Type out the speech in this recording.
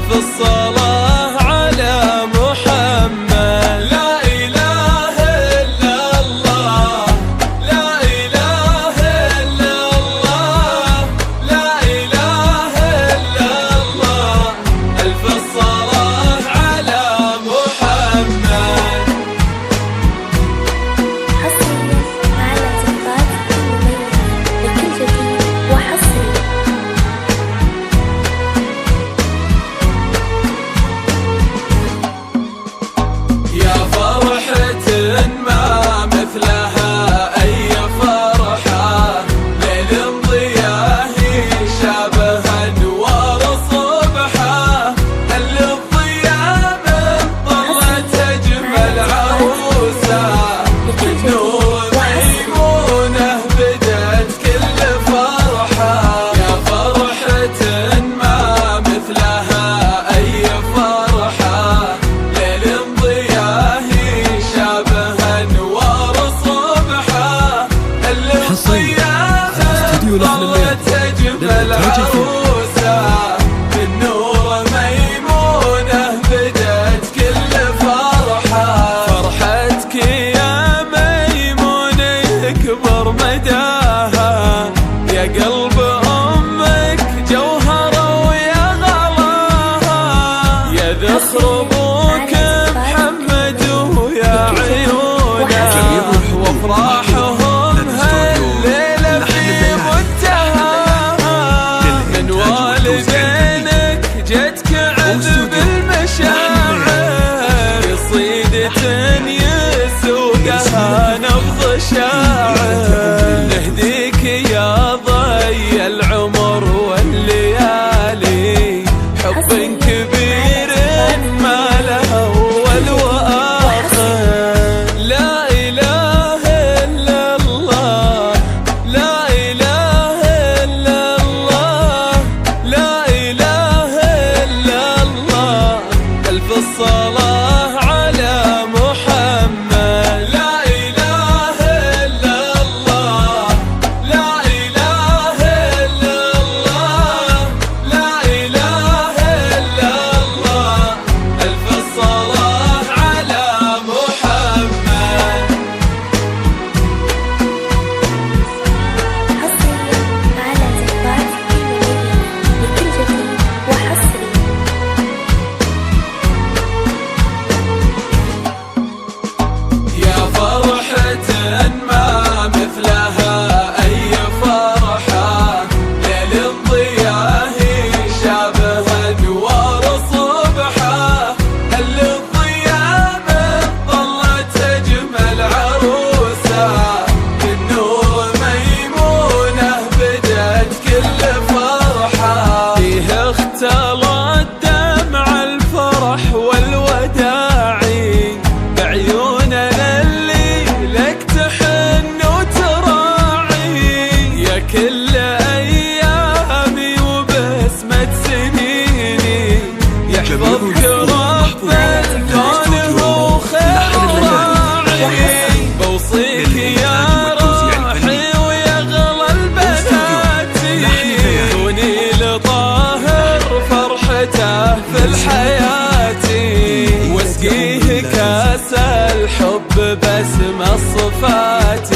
ألف الصلاة على محمد. لا إله إلا الله، لا إله إلا الله، لا إله إلا الله. ألف الصلاة على محمد. حصريا على تطبيقات مميزة بكل جديد وحصري. يا فرحة ما مثلها أي فرحة، ليل ضياه شابه أنوار صبحة. هل الضياء من طلت أجمل عروسة، بالنور ميمونة بدت كل فرحة. يا فرحة ما مثلها أي فرحة، ليل ضياه شابه أنوار صبحة. هل الضياء من طلت أجمل عروسة، بالنور ميمونة بدت كل فرحة. فرحتك يا ميمونة يكبر مداها، يا قلب أمك جوهرة ويا غلاها. يا ذخر أبوك محمد ويا عيونه، وافراحهم هالليلة في منتهى. من والدينك جتك عذب المشاعر، قصيدة يسوقها نبض شاعر. نهديك يا ضي العمر والليالي، حب كبير ما له أول وآخر. لا إله إلا الله، لا إله إلا الله، لا إله إلا الله. ألف الصلاة على محمد. لا إله إلا الله، لا إله إلا الله، لا إله إلا الله. ألف الصلاة على محمد. حصريا على تطبيقات مميزة بكل جديد وحصري. يا فرحة ما مثلها أي فرحة، ليل ضياه شابه أنوار صبحة. هل الضياء من طلت أجمل عروسة، بالنور ميمونة بدت كل فرحة. فيه اختلط دمع الفرح والوداعي، بعيوننا اللي لك تحن وتراعي. يا كل أيامي وبسمة سنيني، يحفظك رب الكون هو خير راعي. بوصيك يا روحي ويا غلى البنات، كوني لطاهر فرحته في الحياة، واسقيه كاس الحب باسم الصفات.